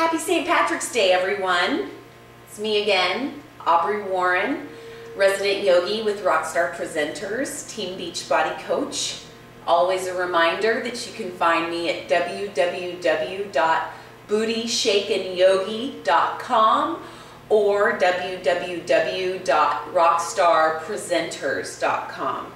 Happy St. Patrick's Day, everyone. It's me again, Aubrey Warren, resident yogi with Rockstar Presenters, Team Beachbody Coach. Always a reminder that you can find me at www.bootyshakenyogi.com or www.rockstarpresenters.com.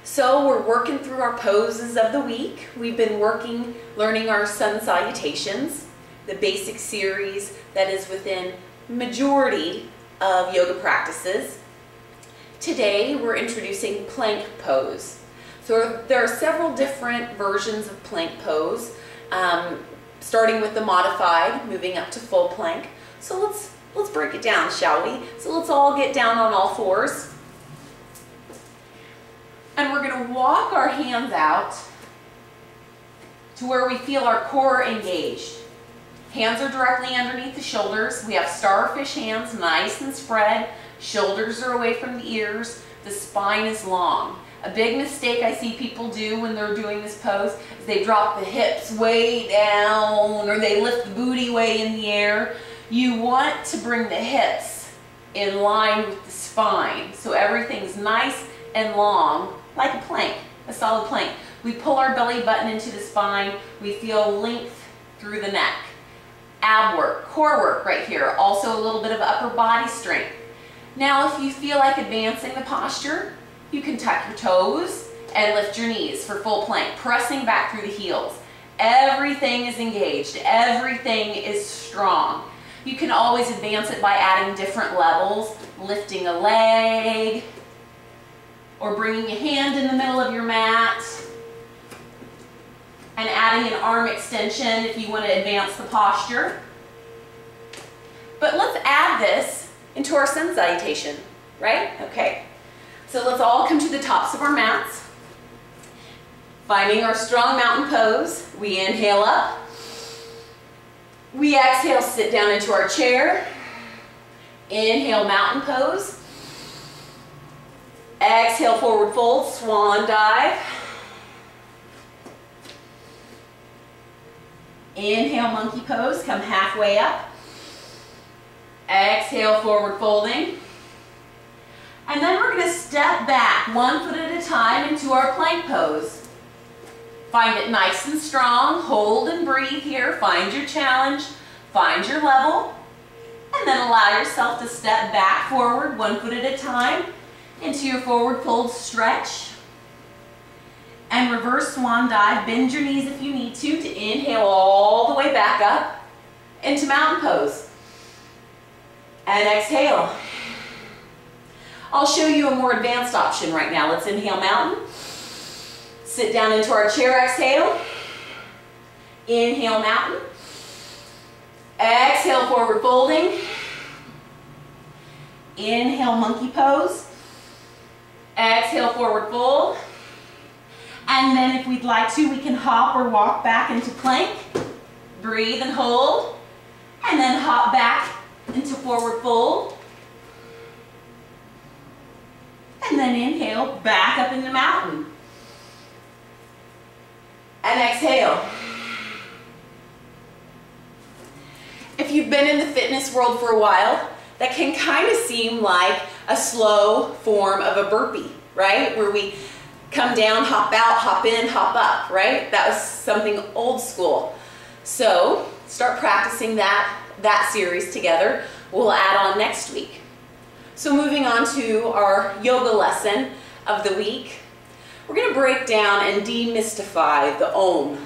So we're working through our poses of the week. We've been learning our sun salutations, the basic series that is within majority of yoga practices. Today we're introducing plank pose. So there are several different versions of plank pose, starting with the modified, moving up to full plank. So let's break it down, shall we? So let's all get down on all fours. And we're going to walk our hands out to where we feel our core engaged. Hands are directly underneath the shoulders. We have starfish hands, nice and spread. Shoulders are away from the ears. The spine is long. A big mistake I see people do when they're doing this pose is they drop the hips way down or they lift the booty way in the air. You want to bring the hips in line with the spine so everything's nice and long, like a plank, a solid plank. We pull our belly button into the spine. We feel length through the neck. Ab work, core work right here. Also a little bit of upper body strength. Now if you feel like advancing the posture, you can tuck your toes and lift your knees for full plank, pressing back through the heels. Everything is engaged. Everything is strong. You can always advance it by adding different levels, lifting a leg, or bringing a hand in the middle of your mat and adding an arm extension if you want to advance the posture. But let's add this into our sun salutation, right? Okay. So let's all come to the tops of our mats. Finding our strong mountain pose, we inhale up. We exhale, sit down into our chair. Inhale, mountain pose. Exhale, forward fold, swan dive. Inhale, monkey pose, come halfway up. Exhale, forward folding. And then we're going to step back 1 foot at a time into our plank pose. Find it nice and strong, hold and breathe here, find your challenge, find your level, and then allow yourself to step back forward 1 foot at a time into your forward fold stretch. And reverse swan dive, bend your knees if you need to inhale all the way back up into mountain pose. And exhale. I'll show you a more advanced option right now. Let's inhale mountain. Sit down into our chair, exhale. Inhale mountain. Exhale, forward folding. Inhale, monkey pose. Exhale, forward fold. And then if we'd like to, we can hop or walk back into plank. Breathe and hold. And then hop back into forward fold. And then inhale, back up into mountain. And exhale. If you've been in the fitness world for a while, that can kind of seem like a slow form of a burpee, right? Where we come down, hop out, hop in, hop up, right? That was something old school. So start practicing that series together. We'll add on next week. So moving on to our yoga lesson of the week, we're going to break down and demystify the Om.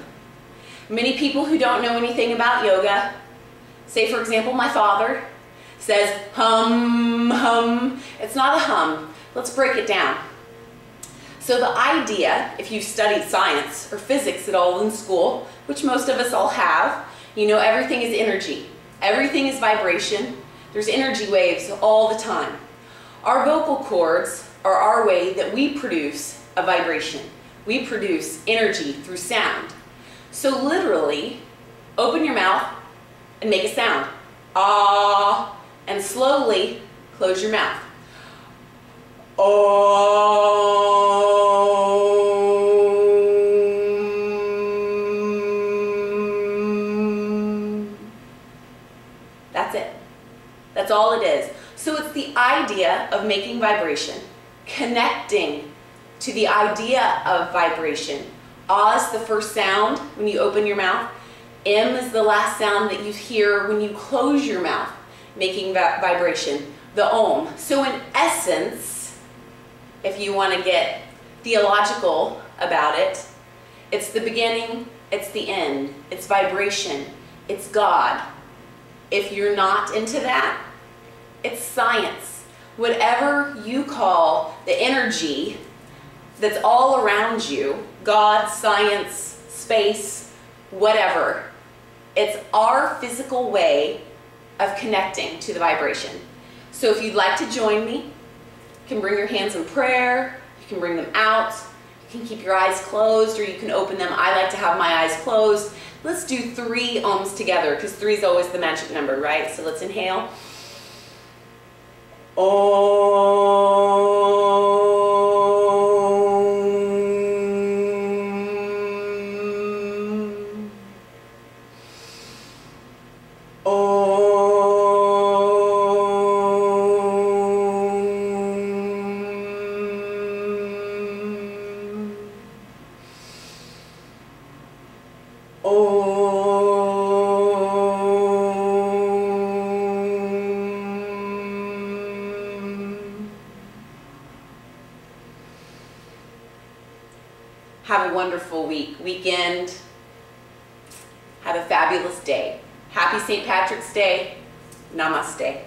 Many people who don't know anything about yoga, say for example my father, says hum, hum. It's not a hum. Let's break it down. So the idea, if you've studied science or physics at all in school, which most of us all have, you know everything is energy. Everything is vibration. There's energy waves all the time. Our vocal cords are our way that we produce a vibration. We produce energy through sound. So literally, open your mouth and make a sound. Ah, and slowly close your mouth. idea of making vibration, connecting to the idea of vibration. A is the first sound when you open your mouth. M is the last sound that you hear when you close your mouth, making vibration, the Om. So in essence, if you want to get theological about it, it's the beginning, it's the end, it's vibration, it's God. If you're not into that, it's science. Whatever you call the energy that's all around you, God, science, space, whatever, it's our physical way of connecting to the vibration. So if you'd like to join me, you can bring your hands in prayer, you can bring them out, you can keep your eyes closed or you can open them. I like to have my eyes closed. Let's do 3 ohms together because 3 is always the magic number, right? So let's inhale. Om. Have a wonderful weekend. Have a fabulous day. Happy St. Patrick's Day. Namaste.